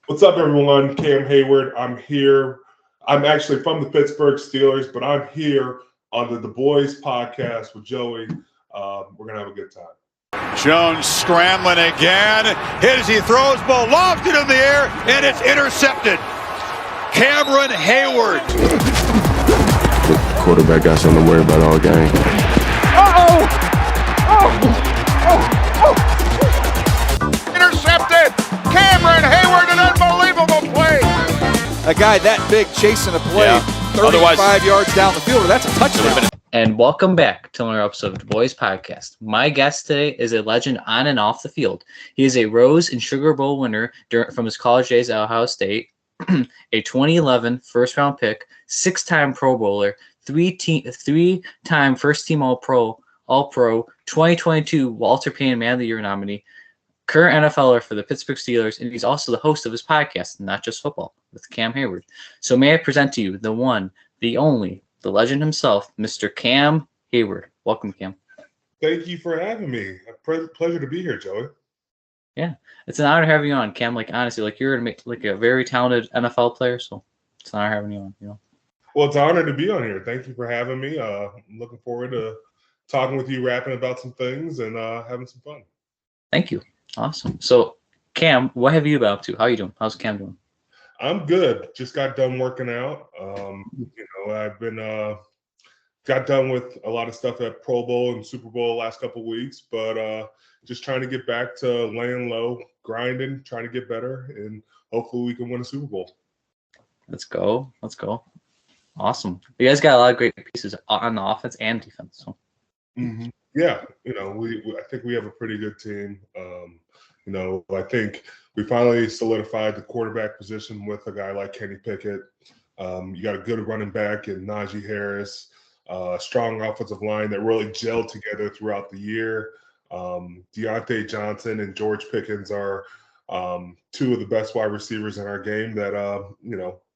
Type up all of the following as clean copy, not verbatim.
What's up, everyone? Cam Hayward. I'm here. I'm actually from the Pittsburgh Steelers, but I'm here on the Boys podcast with Joey. We're going to have a good time. Jones scrambling again. Hit as he throws, ball lofted in the air, and it's intercepted. Cameron Hayward. The quarterback got something to worry about all game. Intercepted. Cameron Hayward, an unbelievable play. A guy that big chasing a play 35 yards down the field, that's a touchdown. And welcome back to another episode of the Boys Podcast. My guest today is a legend on and off the field. He is a Rose and Sugar Bowl winner from his college days at Ohio State, a 2011 first-round pick, six-time Pro Bowler, three-time first-team All-Pro, 2022 Walter Payton Man of the Year nominee, current NFLer for the Pittsburgh Steelers, and he's also the host of his podcast, Not Just Football, with Cam Hayward. So may I present to you the one, the only, the legend himself, Mr. Cam Hayward. Welcome, Cam. Thank you for having me. A pleasure to be here, Joey. Yeah, it's an honor having you on, Cam. Like, honestly, you're a very talented NFL player, so it's an honor having you on. Well, it's an honor to be on here. Thank you for having me. I'm looking forward to talking with you, rapping about some things, and having some fun. Thank you. Awesome. So, Cam, what have you been up to? How are you doing? How's Cam doing? I'm good. Just got done working out. I've been got done with a lot of stuff at Pro Bowl and Super Bowl the last couple of weeks, but just trying to get back to laying low, grinding, trying to get better, and hopefully we can win a Super Bowl. Let's go. Awesome. You guys got a lot of great pieces on the offense and defense. So. Mm-hmm. Yeah, I think we have a pretty good team. I think we finally solidified the quarterback position with a guy like Kenny Pickett. You got a good running back in Najee Harris, strong offensive line that really gelled together throughout the year. Deontay Johnson and George Pickens are two of the best wide receivers in our game that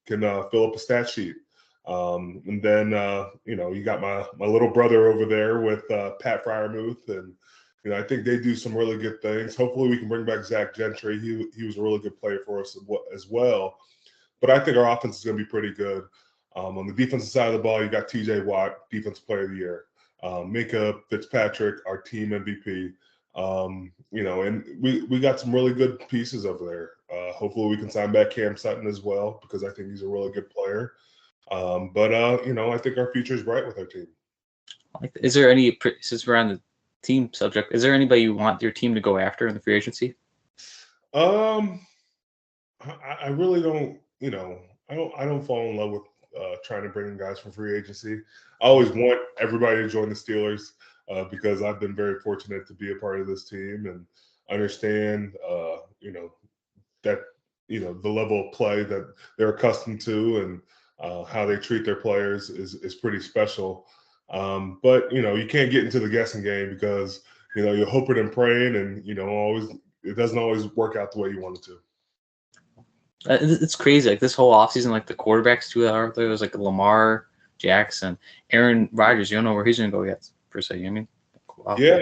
can fill up a stat sheet. And then you got my little brother over there with Pat Freiermuth, and I think they do some really good things. Hopefully we can bring back Zach Gentry. He was a really good player for us as well. But I think our offense is going to be pretty good. On the defensive side of the ball, you got T.J. Watt, Defensive Player of the Year. Minkah Fitzpatrick, our team MVP. And we got some really good pieces over there. Hopefully we can sign back Cam Sutton as well, because I think he's a really good player. I think our future is bright with our team. Is there any, since we're on the team subject, is there anybody you want your team to go after in the free agency? I really don't, I don't fall in love with trying to bring in guys from free agency. I always want everybody to join the Steelers because I've been very fortunate to be a part of this team and understand, that, the level of play that they're accustomed to and how they treat their players is pretty special. But you can't get into the guessing game because, you're hoping and praying and, it doesn't always work out the way you want it to. It's crazy. Like this whole offseason, like the quarterbacks too that are there was like Lamar Jackson, Aaron Rodgers. You don't know where he's going to go yet, per se. You know what I mean?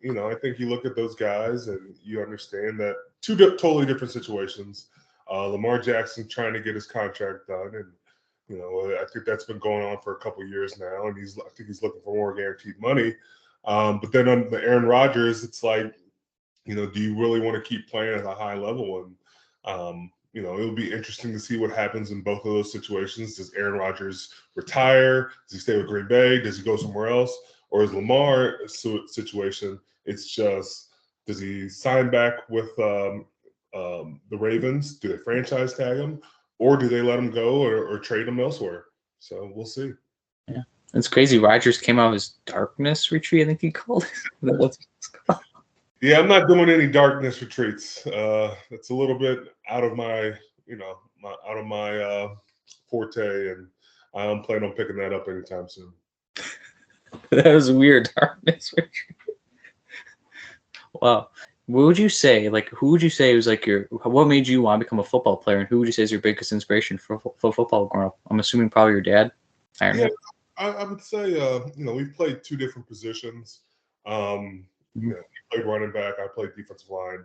Yeah. I think you look at those guys and you understand that two totally different situations. Lamar Jackson trying to get his contract done, and I think that's been going on for a couple of years now, and I think he's looking for more guaranteed money. But then on the Aaron Rodgers, it's like, do you really want to keep playing at a high level? And it'll be interesting to see what happens in both of those situations. Does Aaron Rodgers retire? Does he stay with Green Bay? Does he go somewhere else? Or is Lamar situation? It's just, does he sign back with the Ravens? Do they franchise tag him? Or do they let him go or trade him elsewhere? So we'll see. Yeah, it's crazy. Rodgers came out of his darkness retreat, I think he called it. Yeah, I'm not doing any darkness retreats. It's a little bit out of my forte, and I don't plan on picking that up anytime soon. That was weird, darkness retreat. Wow. What would you say? Like, who would you say was like what made you want to become a football player, and who would you say is your biggest inspiration for football growing up? I'm assuming probably your dad. Yeah, I would say, we've played two different positions. He played running back. I played defensive line.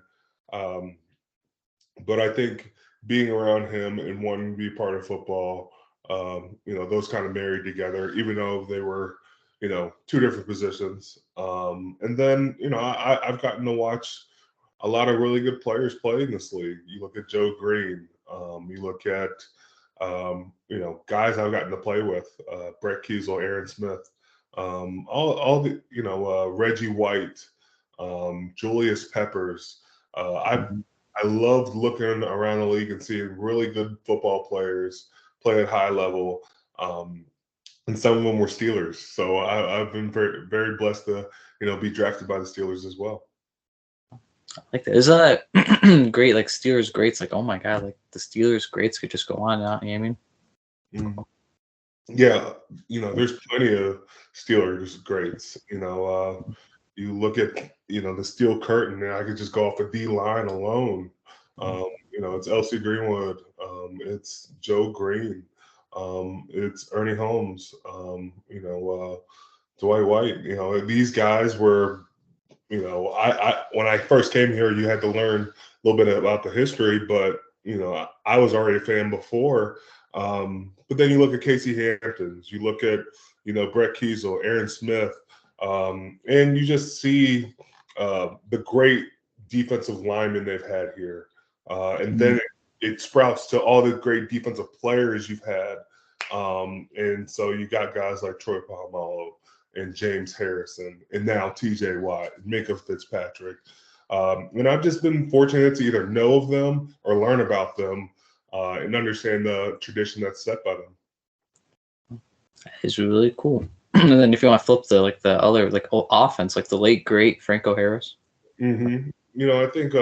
But I think, being around him and wanting to be part of football, those kind of married together, even though they were, two different positions. And then, I've gotten to watch a lot of really good players play in this league. You look at Joe Green. You look at, guys I've gotten to play with, Brett Kiesel, Aaron Smith, all the, Reggie White, Julius Peppers. I loved looking around the league and seeing really good football players play at high level. And some of them were Steelers. So I've been very, very blessed to, be drafted by the Steelers as well. Like that. Isn't that great? Like Steelers greats. Like, oh my God, like the Steelers greats could just go on and on. You know what I mean? Yeah, there's plenty of Steelers greats. You look at the steel curtain, and I could just go off the D line alone. It's L.C. Greenwood, it's Joe Green, it's Ernie Holmes, Dwight White. These guys were, I when I first came here, you had to learn a little bit about the history, but I was already a fan before. But then you look at Casey Hamptons, you look at Brett Kiesel, Aaron Smith. And you just see the great defensive linemen they've had here. And then it sprouts to all the great defensive players you've had. And so you got guys like Troy Polamalu and James Harrison, and now TJ Watt, Minkah Fitzpatrick. And I've just been fortunate to either know of them or learn about them and understand the tradition that's set by them. That is really cool. And then if you want to flip the other offense, like the late great Franco Harris. Mm-hmm. I think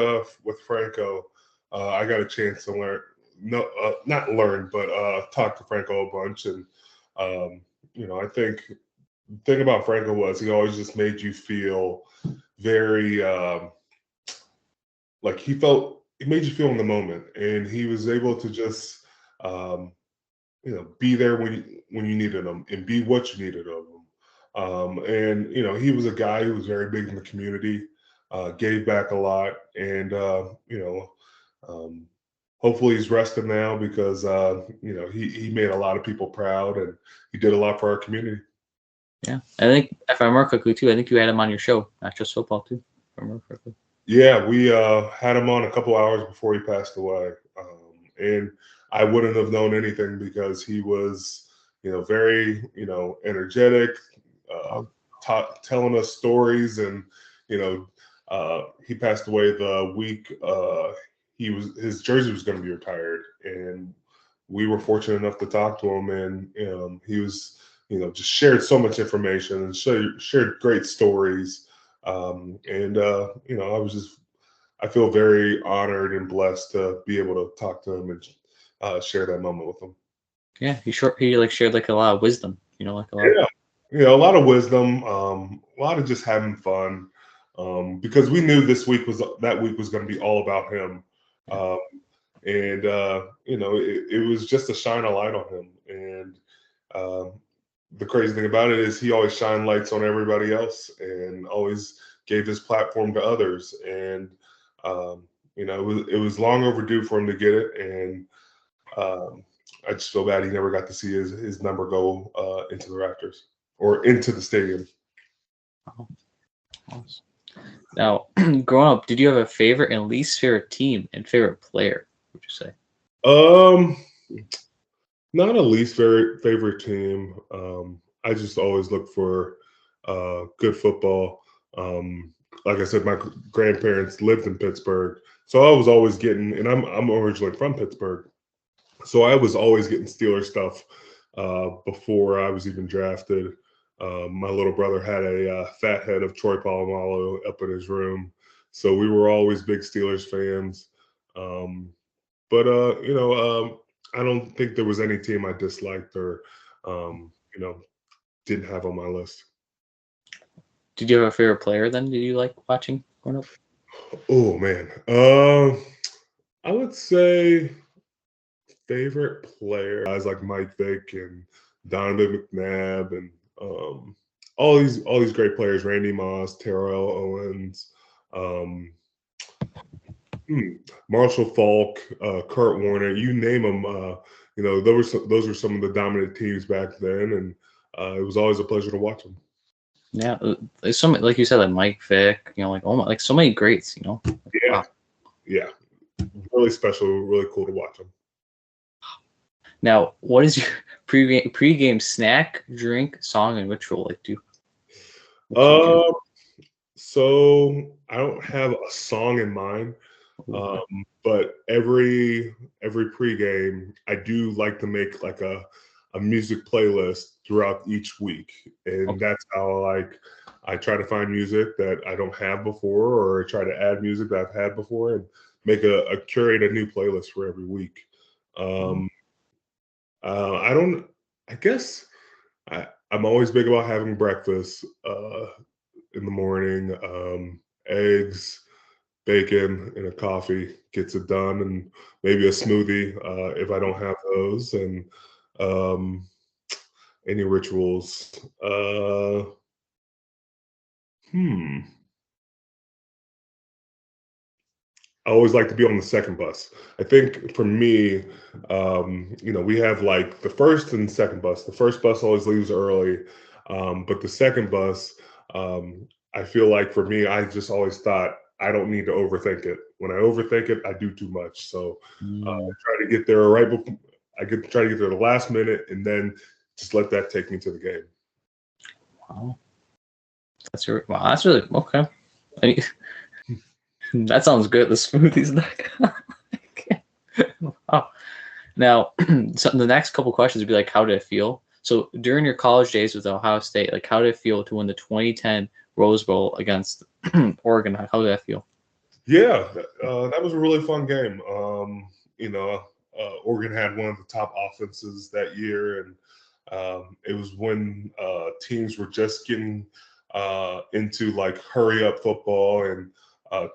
with Franco, I got a chance to learn, not learn, but talk to Franco a bunch. And I think the thing about Franco was he always just made you feel very like he made you feel in the moment, and he was able to just be there when you needed him and be what you needed of him. And he was a guy who was very big in the community, gave back a lot, and hopefully he's rested now because he made a lot of people proud, and he did a lot for our community. Yeah, I think if I remember correctly too, I think you had him on your show, not just football too. If I remember correctly. Yeah, we had him on a couple hours before he passed away, and I wouldn't have known anything because he was, very, energetic, telling us stories, and he passed away the week his jersey was going to be retired, and we were fortunate enough to talk to him, and he was, just shared so much information and shared great stories. I feel very honored and blessed to be able to talk to him and share that moment with him. Yeah, he shared a lot of wisdom, a lot. Yeah, a lot of wisdom, a lot of just having fun, because we knew that week was going to be all about him. It was just to shine a light on him. And the crazy thing about it is he always shined lights on everybody else and always gave his platform to others. And, it was long overdue for him to get it. And I just feel bad he never got to see his number go into the rafters or into the stadium. Oh, awesome. Now, growing up, did you have a favorite and least favorite team and favorite player, would you say? Not a least favorite team. I just always look for good football. Like I said, my grandparents lived in Pittsburgh, so I was always getting, and I'm originally from Pittsburgh, so I was always getting Steelers stuff before I was even drafted. My little brother had a fat head of Troy Polamalu up in his room, so we were always big Steelers fans. I don't think there was any team I disliked or didn't have on my list. Did you have a favorite player then? Did you like watching growing up? Oh man, I would say favorite player guys like Mike Vick and Donovan McNabb and all these great players, Randy Moss, Terrell Owens, Marshall Falk, Kurt Warner, you name them. Those were some of the dominant teams back then, and it was always a pleasure to watch them. Yeah, there's so many, like you said, like Mike Vick, like oh my, like so many greats, Yeah, wow. Yeah, really special, really cool to watch them. Now, what is your pregame snack, drink, song, and ritual like? So I don't have a song in mind, but every pregame, I do like to make like a music playlist throughout each week, and that's how I try to find music that I don't have before, or try to add music that I've had before, and make curate a new playlist for every week. I guess I'm always big about having breakfast in the morning. Eggs, bacon, and a coffee gets it done, and maybe a smoothie if I don't have those. And any rituals? I always like to be on the second bus. I think for me, we have like the first and second bus. The first bus always leaves early, but the second bus, I feel like for me, I just always thought I don't need to overthink it. When I overthink it, I do too much. So I try to get there right before try to get there the last minute, and then just let that take me to the game. Wow, that's really okay. That sounds good. The smoothies. Wow. Now, so the next couple questions would be like, how did it feel? So during your college days with Ohio State, like, how did it feel to win the 2010 Rose Bowl against Oregon? How did that feel? Yeah, that was a really fun game. Oregon had one of the top offenses that year, and it was when teams were just getting into like hurry up football, and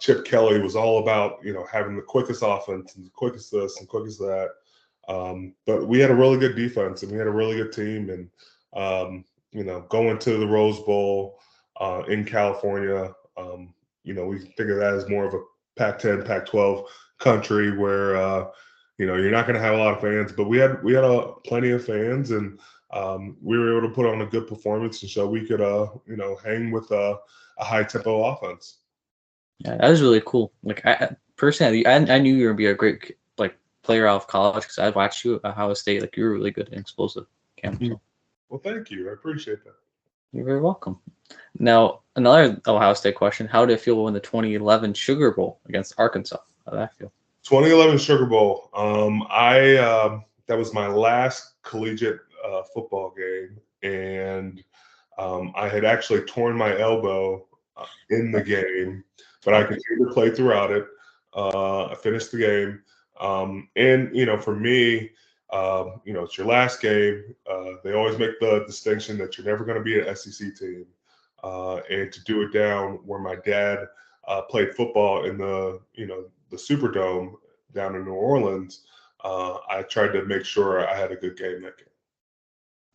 Chip Kelly was all about having the quickest offense and the quickest this and quickest that. But we had a really good defense, and we had a really good team, and going to the Rose Bowl in California, we think of that as more of a Pac-10, Pac-12 country where you're not going to have a lot of fans, but we had plenty of fans, and we were able to put on a good performance and show we could hang with a high tempo offense. Yeah, that was really cool. Like I personally, I knew you were gonna be a great player out of college because I watched you at Ohio State. Like you were really good and explosive, Cam. So. Well, thank you. I appreciate that. You're very welcome. Now, another Ohio State question: how did it feel when the 2011 Sugar Bowl against Arkansas? How did that feel? 2011 Sugar Bowl. That was my last collegiate football game, and I had actually torn my elbow in the game, but I continued to play throughout it. I finished the game, and for me, it's your last game. They always make the distinction that you're never going to be an SEC team, and to do it down where my dad played football in the Superdome down in New Orleans, I tried to make sure I had a good game that game.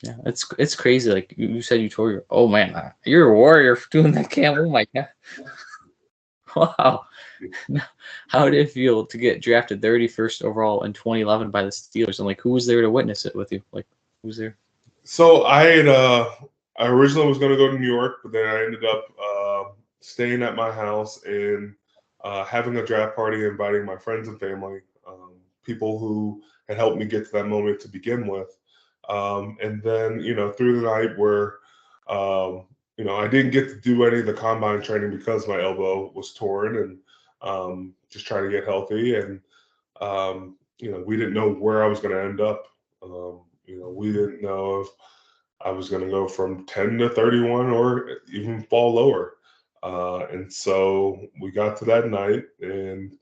Yeah, it's crazy. Like you said, you tore oh man, you're a warrior for doing that, Cam. Oh my god. Wow. How did it feel to get drafted 31st overall in 2011 by the Steelers? And like, who was there to witness it with you? Like, who was there? So I originally was going to go to New York, but then I ended up staying at my house and having a draft party, inviting my friends and family, people who had helped me get to that moment to begin with. And then, through the night where, I didn't get to do any of the combine training because my elbow was torn, and just trying to get healthy. And, we didn't know where I was going to end up. We didn't know if I was going to go from 10 to 31 or even fall lower. And so we got to that night, and,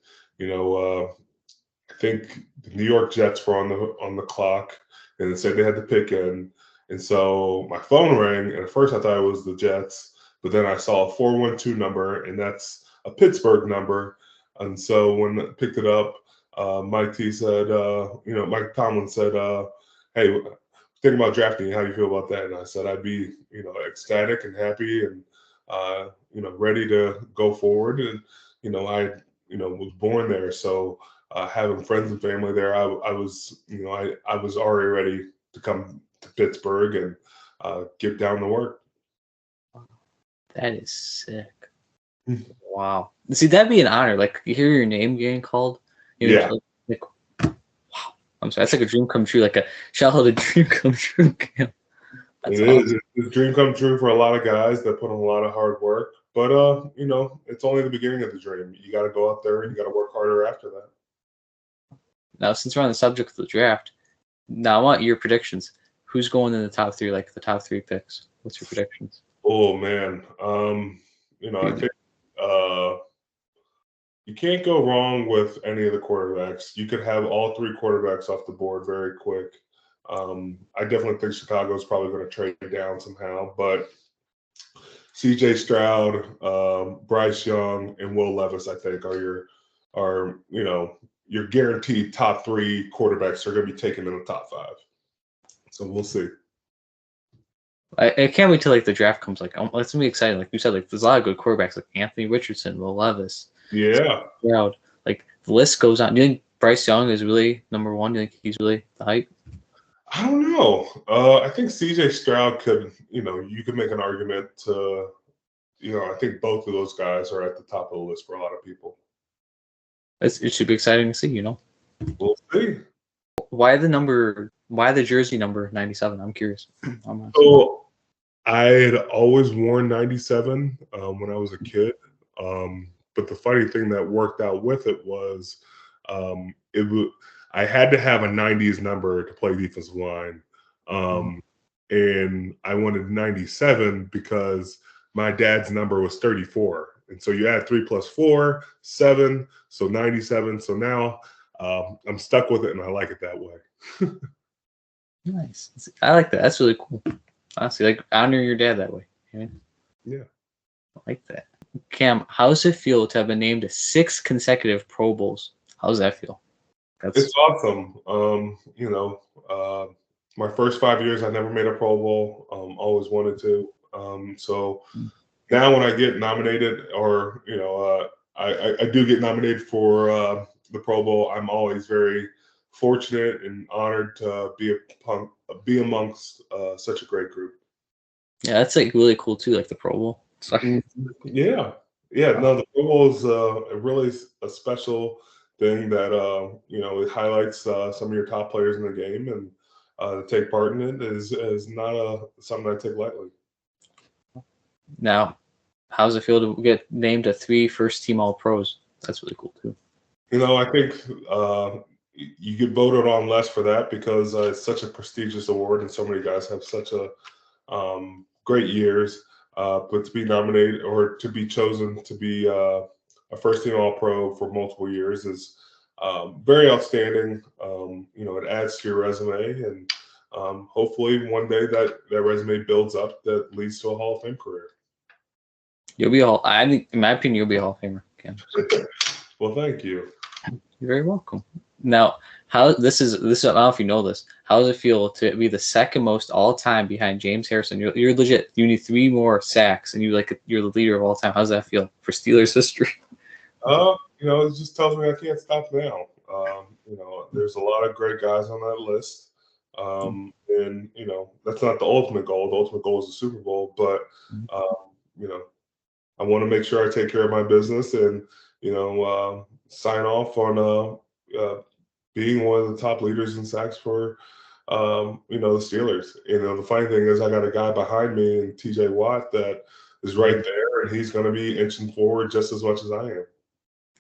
I think the New York Jets were on the clock, and it said they had to pick in. And so my phone rang, and at first I thought it was the Jets, but then I saw a 412 number, and that's a Pittsburgh number. And so when I picked it up, Mike Tomlin said, hey, thinking about drafting, how do you feel about that? And I said, I'd be, ecstatic and happy and, ready to go forward. And, I was born there. So having friends and family there, I was, I was already ready to come to Pittsburgh and get down to work. That is sick. Wow. See, that'd be an honor. Like, you hear your name getting called. Yeah. Like, wow. I'm sorry. That's like a dream come true. Like a childhood dream come true. Cam. It is. It's a dream come true for a lot of guys that put in a lot of hard work. But it's only the beginning of the dream. You got to go out there and you got to work harder after that. Now, since we're on the subject of the draft, now I want your predictions. Who's going in the top three? Like the top 3 picks. What's your predictions? Oh man, I think you can't go wrong with any of the quarterbacks. You could have all 3 quarterbacks off the board very quick. I definitely think Chicago is probably going to trade down somehow, but C.J. Stroud, Bryce Young, and Will Levis, I think, are your guaranteed top 3 quarterbacks are going to be taken in the top 5. So we'll see. I can't wait till like the draft comes. Like, it's gonna be exciting. Like you said, like there's a lot of good quarterbacks, like Anthony Richardson, Will Levis. Yeah. Stroud. Like the list goes on. Do you think Bryce Young is really number 1? Do you think he's really the hype? I don't know. I think C.J. Stroud could, you could make an argument to, I think both of those guys are at the top of the list for a lot of people. It should be exciting to see. We'll see. Why the jersey number 97? I'm curious. So I had always worn 97 when I was a kid. But the funny thing that worked out with it was I had to have a 90s number to play defensive line. And I wanted 97 because my dad's number was 34. And so you add 3 + 4, 7, so 97. So now I'm stuck with it and I like it that way. Nice. I like that. That's really cool. Honestly, like honor your dad that way. Yeah. I like that. Cam, how does it feel to have been named to 6 consecutive Pro Bowls? How does that feel? It's awesome. My first 5 years, I never made a Pro Bowl. Always wanted to. So now when I get nominated, or I do get nominated for the Pro Bowl, I'm always very fortunate and honored to be amongst such a great group. Yeah, that's like really cool too, like the Pro Bowl. Yeah. No, the Pro Bowl is really a special thing that it highlights some of your top players in the game, and to take part in it is not something I take lightly. Now, how does it feel to get named to 3 first-team All-Pros? That's really cool too. I think you get voted on less for that because it's such a prestigious award, and so many guys have such a great years. But to be nominated or to be chosen to be a first-team All-Pro for multiple years is very outstanding. It adds to your resume, and hopefully one day that resume builds up that leads to a Hall of Fame career. I think, in my opinion, you'll be a Hall of Famer, Cam. Well, thank you. You're very welcome. Now, this is I don't know if you know this. How does it feel to be the second most all time behind James Harrison? You're legit. You need 3 more sacks, and you're the leader of all time. How does that feel for Steelers history? It just tells me I can't stop now. There's a lot of great guys on that list, and that's not the ultimate goal. The ultimate goal is the Super Bowl, but I want to make sure I take care of my business and sign off on being one of the top leaders in sacks for the Steelers. The funny thing is I got a guy behind me in TJ Watt that is right there, and he's going to be inching forward just as much as I am.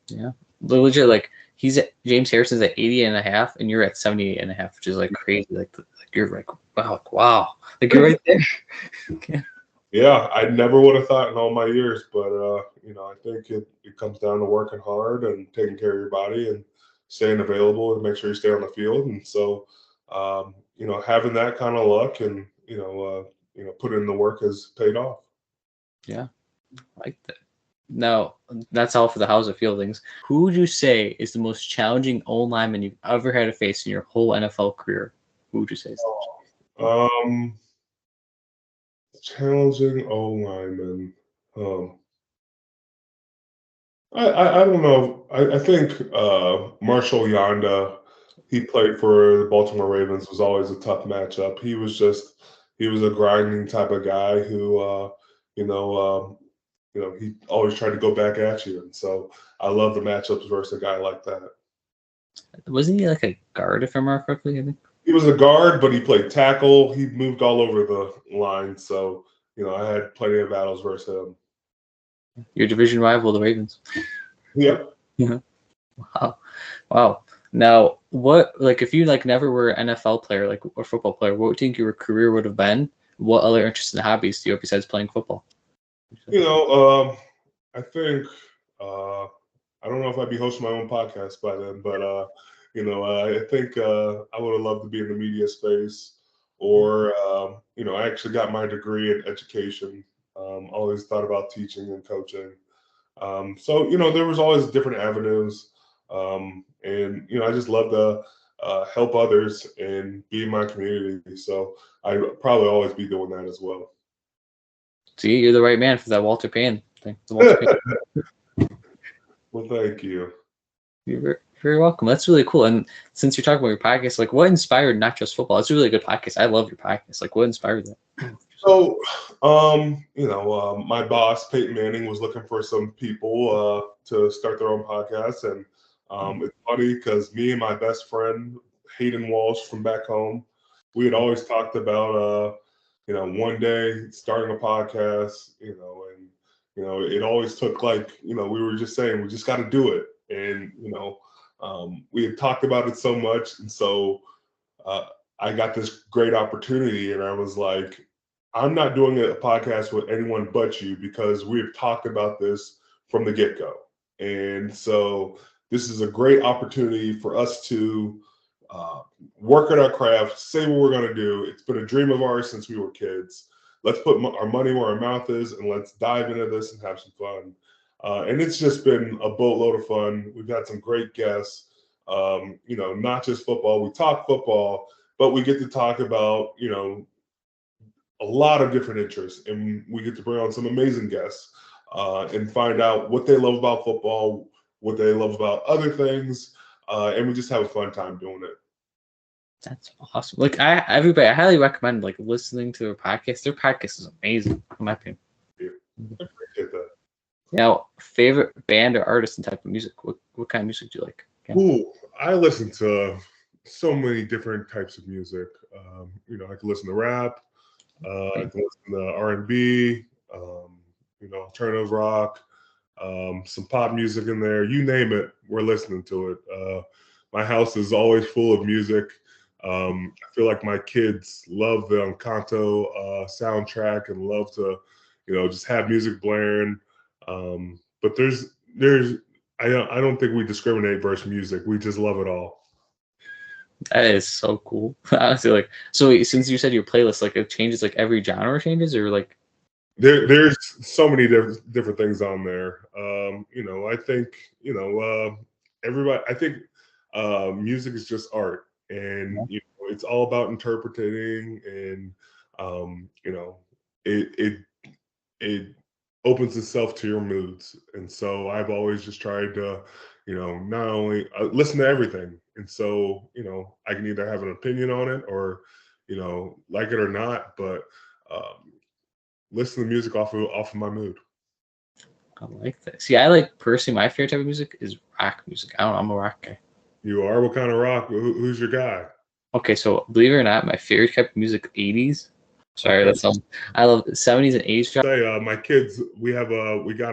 Yeah, legit. Like James Harrison's at 80.5, and you're at 78.5, which is like crazy. Like you're like wow, like you're right there. Okay. Yeah, I never would have thought in all my years, but I think it comes down to working hard and taking care of your body and staying available and make sure you stay on the field. And so, having that kind of luck and putting in the work has paid off. Yeah, I like that. Now, that's all for the How's It Feel things. Who would you say is the most challenging O-lineman you've ever had to face in your whole NFL career? Who would you say is that? Challenging O-lineman. I don't know. I think Marshall Yanda, he played for the Baltimore Ravens, was always a tough matchup. He was a grinding type of guy who, he always tried to go back at you. And so I love the matchups versus a guy like that. Wasn't he like a guard, if I remember correctly? I think he was a guard, but he played tackle. He moved all over the line. So, I had plenty of battles versus him. Your division rival, the Ravens. Yep. Yeah. Wow. Now, if you never were an NFL player, or football player, what would you think your career would have been? What other interests and hobbies do you have besides playing football? I think I don't know if I'd be hosting my own podcast by then, but I think I would have loved to be in the media space, or I actually got my degree in education. Always thought about teaching and coaching. So there was always different avenues, and I just love to help others and be in my community. So I'd probably always be doing that as well. See, you're the right man for that Walter Payton thing. Walter Payton. Well, thank you. You're very welcome. That's really cool. And since you're talking about your podcast, what inspired Not Just Football? It's a really good podcast. I love your podcast. What inspired that? So, my boss, Peyton Manning, was looking for some people to start their own podcast. And it's funny because me and my best friend, Hayden Walsh from back home, we had always talked about, one day starting a podcast, and, it always took we were just saying, we just got to do it. And, we had talked about it so much. And so I got this great opportunity, and I was like, I'm not doing a podcast with anyone but you, because we've talked about this from the get-go. And so this is a great opportunity for us to work at our craft, say what we're going to do. It's been a dream of ours since we were kids. Let's put our money where our mouth is, and let's dive into this and have some fun. And it's just been a boatload of fun. We've had some great guests, not just football. We talk football, but we get to talk about, a lot of different interests, and we get to bring on some amazing guests and find out what they love about football, what they love about other things, and we just have a fun time doing it. That's awesome. I highly recommend listening to their podcast. Their podcast is amazing, in my opinion. Yeah, I appreciate that. Now, favorite band or artist and type of music? What kind of music do you like? Yeah. Ooh, I listen to so many different types of music. I can listen to rap. I can listen to R&B, alternative rock, some pop music in there. You name it, we're listening to it. My house is always full of music. I feel like my kids love the Encanto soundtrack and love to, just have music blaring. But I don't think we discriminate versus music. We just love it all. That is so cool. Honestly, so since you said your playlist, it changes, every genre changes, or there's so many different things on there. I think, everybody, I think music is just art, and, it's all about interpreting, and, it opens itself to your moods. And so I've always just tried to, not only listen to everything. And so, I can either have an opinion on it or, like it or not, but listen to music off of my mood. I like that. See, personally, my favorite type of music is rock music. I'm a rock guy. You are? What kind of rock? Who's your guy? Okay, so believe it or not, my favorite type of music, 80s. Sorry, I love 70s and 80s. My kids, we got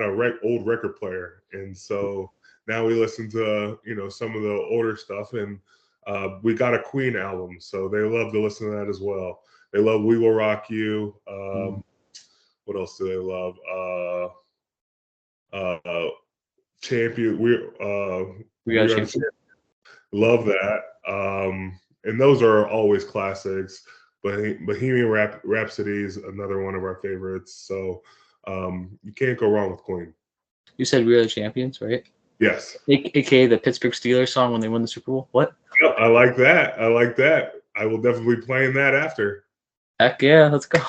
a old record player, and so now we listen to some of the older stuff, and we got a Queen album, so they love to listen to that as well. They love "We Will Rock You." What else do they love? Champion. We got Champion. Love that. And those are always classics. Bohemian Rhapsody is another one of our favorites. So you can't go wrong with Queen. You said "We Are the Champions," right? Yes. AKA the Pittsburgh Steelers song when they won the Super Bowl. What? Yep, I like that. I will definitely be playing that after. Heck yeah, let's go.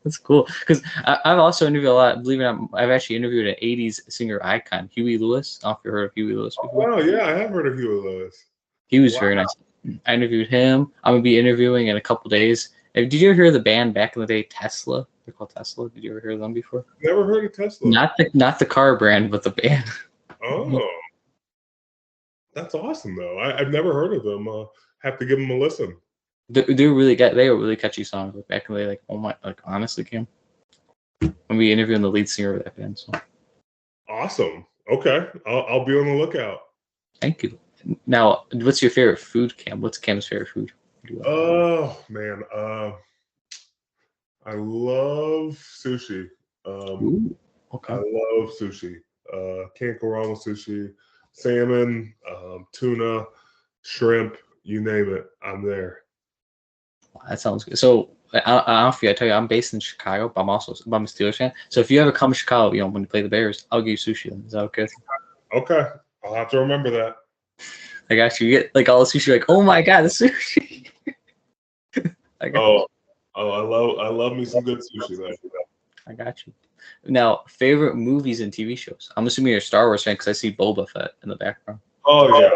That's cool. Because I've also interviewed a lot. Believe it or not, I've actually interviewed an '80s singer icon, Huey Lewis. I don't know if you've heard of Huey Lewis before. Oh yeah, I have heard of Huey Lewis. He was very nice. I interviewed him. I'm gonna be interviewing in a couple days. Did you ever hear of the band back in the day, Tesla? They're called Tesla. Did you ever hear of them before? Never heard of Tesla. Not the car brand, but the band. Oh, that's awesome though. I've never heard of them. Have to give them a listen. They were really catchy songs back in the day. Like, oh my, like honestly, Cam. I'm be interviewing the lead singer of that band. So awesome. Okay, I'll be on the lookout. Thank you. Now, what's your favorite food, Cam? What's Cam's favorite food? Oh man, I love sushi. Ooh, okay. I love sushi. Can't go wrong with sushi. Salmon, tuna, shrimp, you name it, I'm there. That sounds good. So I tell you, I'm based in Chicago, but I'm a Steelers fan. So if you ever come to Chicago, when you play the Bears, I'll give you sushi. Then. Is that okay? Okay, I'll have to remember that. I got you. You get like all the sushi, like, oh my god, the sushi. I love me some good sushi though. I got you. Now, favorite movies and TV shows. I'm assuming you're a Star Wars fan because I see Boba Fett in the background. Oh yeah.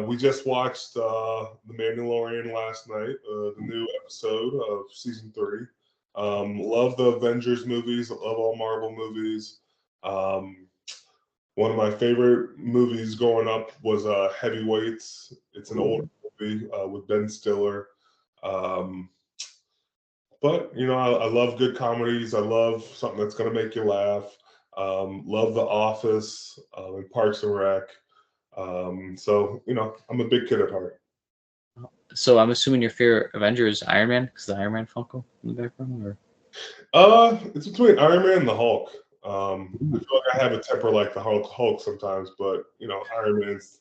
We just watched The Mandalorian last night, the new episode of season 3. Love the Avengers movies. Love all Marvel movies. One of my favorite movies growing up was Heavyweights. It's an old movie with Ben Stiller. But I love good comedies. I love something that's going to make you laugh. Love The Office and Parks and Rec. So I'm a big kid at heart. So I'm assuming your favorite Avenger is Iron Man because the Iron Man Funko in the background, or? It's between Iron Man and the Hulk. I feel like I have a temper like the Hulk sometimes, but Iron Man's,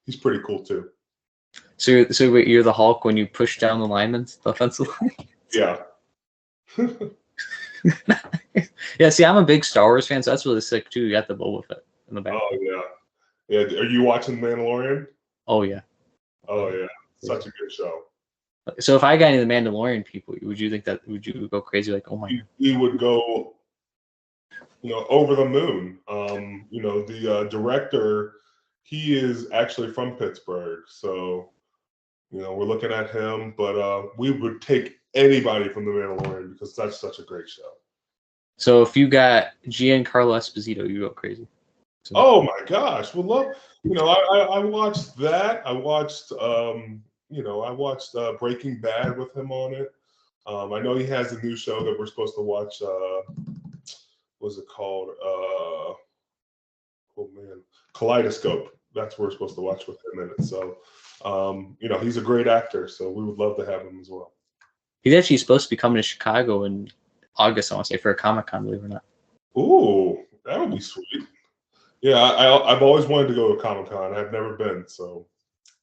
he's pretty cool too. So you're the Hulk when you push down the linemen, the offensive line? Yeah. Yeah, see, I'm a big Star Wars fan, so that's really sick too. You got the Boba Fett in the back. Oh yeah. Are you watching Mandalorian? Oh yeah. Oh yeah. Such a good show. So if I got any of the Mandalorian people, would you go crazy like, oh my god? He would go over the moon. The director, he is actually from Pittsburgh, so we're looking at him, but we would take anybody from the Mandalorian because that's such a great show. So if you got Giancarlo Esposito, you go crazy. So. Oh my gosh, would love. I watched that. I watched Breaking Bad with him on it. I know he has a new show that we're supposed to watch. What's it called? Kaleidoscope. That's what we're supposed to watch with him in it. So, he's a great actor. So we would love to have him as well. He's actually supposed to be coming to Chicago in August, I want to say, for a Comic-Con, believe it or not. Ooh, that would be sweet. Yeah, I've always wanted to go to Comic-Con. I've never been, so.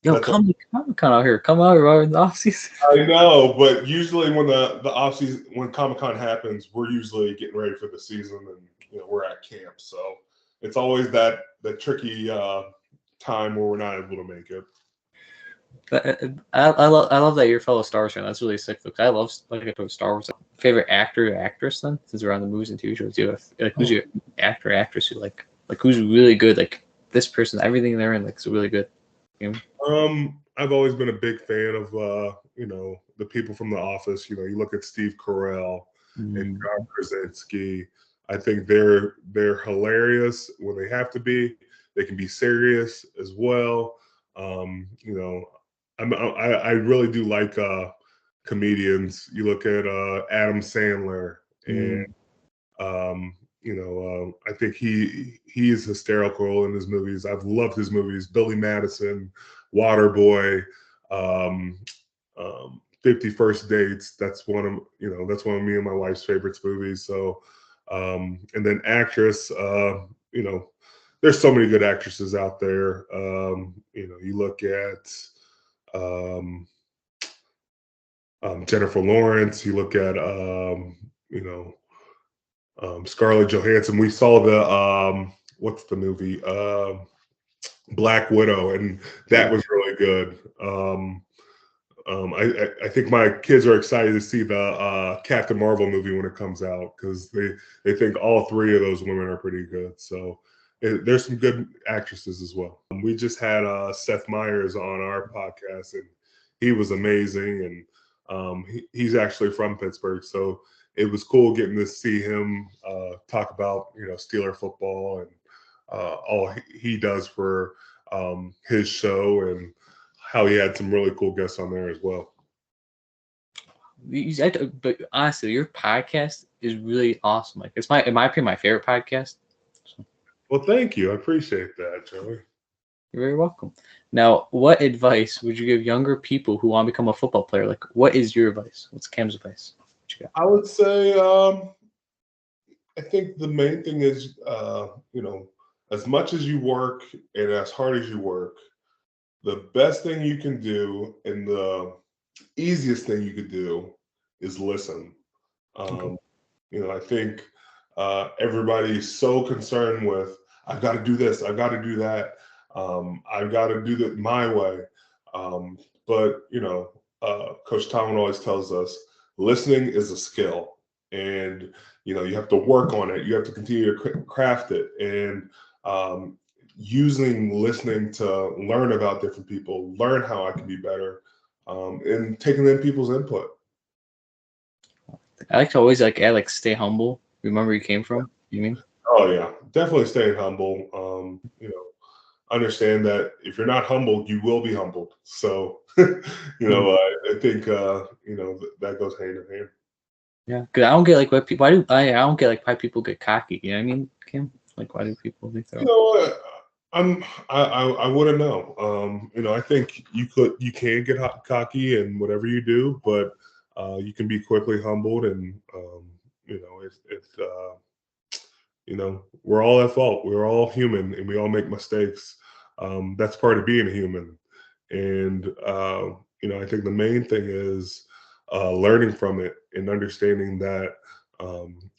Yo, come to Comic-Con out here. Come out here in the off-season. I know, but usually when the off-season, when Comic-Con happens, we're usually getting ready for the season and, we're at camp. So it's always that tricky time where we're not able to make it. I love that you're a fellow Star Wars fan. That's really sick. Because I love Star Wars. Favorite actor or actress then, since we're on the movies and TV shows. Do you have, who's your actor or actress who like who's really good? Like this person, everything they're in, is really good. I've always been a big fan of the people from The Office. You look at Steve Carell and John Krasinski. I think they're hilarious when they have to be. They can be serious as well. I really do like comedians. You look at Adam Sandler, and I think he is hysterical in his movies. I've loved his movies. Billy Madison, Waterboy, 50 First Dates. That's one of me and my wife's favorite movies. So, and then actress, there's so many good actresses out there. You look at Jennifer Lawrence. You look at Scarlett Johansson. We saw the what's the movie? Black Widow, and that was really good. I think my kids are excited to see the Captain Marvel movie when it comes out because they think all three of those women are pretty good. So there's some good actresses as well. We just had Seth Meyers on our podcast, and he was amazing. And he's actually from Pittsburgh, so it was cool getting to see him talk about Steeler football and all he does for his show, and how he had some really cool guests on there as well. But honestly, your podcast is really awesome. Like, it's in my opinion, my favorite podcast. So. Well, thank you. I appreciate that, Joey. You're very welcome. Now, what advice would you give younger people who want to become a football player? Like, what is your advice? What's Cam's advice? What you got? I would say, I think the main thing is, as much as you work and as hard as you work, the best thing you can do and the easiest thing you could do is listen. Okay. I think everybody's so concerned with, I've got to do this, I've got to do that, I've got to do that my way. But Coach Tomlin always tells us listening is a skill, and you have to work on it. You have to continue to craft it, and using listening to learn about different people, learn how I can be better, and taking in people's input. I like to always add stay humble. Remember where you came from. You mean? Oh yeah, definitely staying humble. Understand that if you're not humbled, you will be humbled. So, I think that goes hand in hand. Yeah, because I don't get why people. I don't get why people get cocky. You know what I mean, Kim? Like, why do people think they're? I wouldn't know. I think you can get cocky in whatever you do, but you can be quickly humbled, and we're all at fault. We're all human, and we all make mistakes. That's part of being a human, and I think the main thing is learning from it and understanding that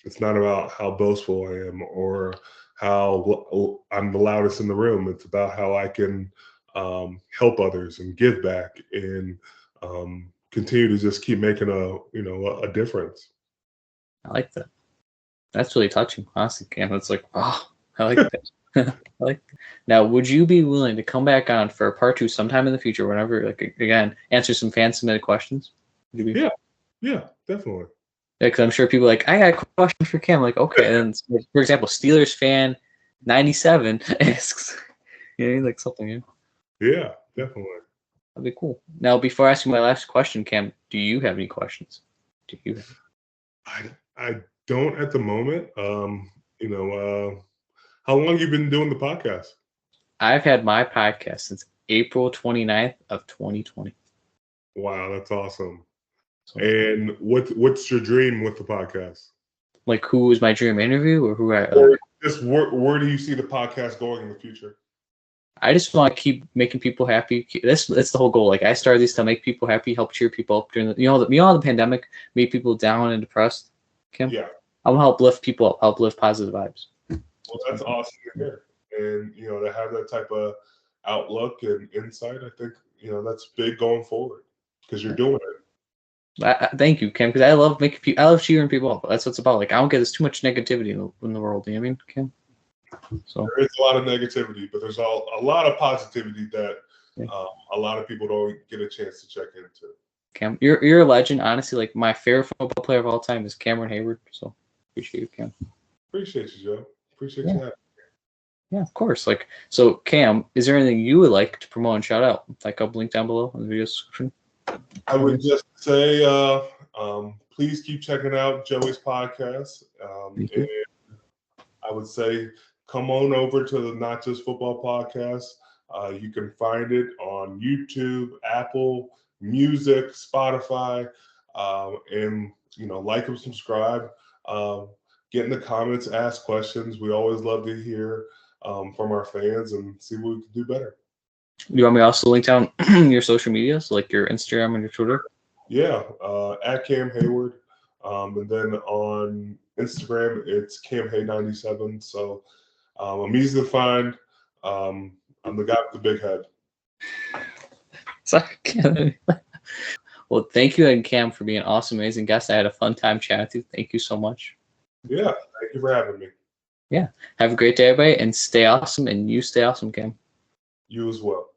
it's not about how boastful I am or how I'm the loudest in the room. It's about how I can help others and give back and continue to just keep making a difference. I like that. That's really touching, honestly, Cam. It's like, oh, I like that. I like that. Now, would you be willing to come back on for a part 2 sometime in the future, whenever, again, answer some fan submitted questions? Would you be? Yeah, definitely. Yeah, because I'm sure people are like, I got a question for Cam. Like, okay. And for example, Steelers fan 97 asks, something. Yeah, definitely. That'd be cool. Now, before I ask you my last question, Cam, do you have any questions? Do you have? I don't at the moment. How long have you been doing the podcast? I've had my podcast since April 29th of 2020. Wow, that's awesome. And what's your dream with the podcast? Like, who was my dream interview, or who or just where do you see the podcast going in the future? I just want to keep making people happy. That's the whole goal. Like, I started this to make people happy, help cheer people up during the pandemic, made people down and depressed. Kim? Yeah. I'm gonna help lift people up, help lift positive vibes. Well, that's awesome to hear. And to have that type of outlook and insight, I think that's big going forward because you're doing it. Thank you, Kim, because I love I love cheering people up. That's what it's about. Like, I don't get there's too much negativity in the world. You know what I mean, Kim? So there is a lot of negativity, but there's a lot of positivity that a lot of people don't get a chance to check into. Cam, you're a legend. Honestly, like, my favorite football player of all time is Cameron Hayward. So appreciate you, Cam. Appreciate you, Joe. Appreciate you having me. Yeah, of course. So Cam, is there anything you would like to promote and shout out? I'll link down below in the video description. I would just say, please keep checking out Joey's podcast. And I would say, come on over to the Not Just Football podcast. You can find it on YouTube, Apple Music, Spotify, and like and subscribe. Get in the comments, ask questions. We always love to hear from our fans and see what we can do better. Do you want me to also link down your social media, so like your Instagram and your Twitter? Yeah, at Cam Hayward. And then on Instagram, it's CamHay97. So I'm easy to find. I'm the guy with the big head. Sorry, Well, thank you again, Cam, for being an awesome, amazing guest. I had a fun time chatting with you. Thank you so much. Yeah, thank you for having me. Yeah. Have a great day, everybody, and stay awesome. And you stay awesome, Cam. You as well.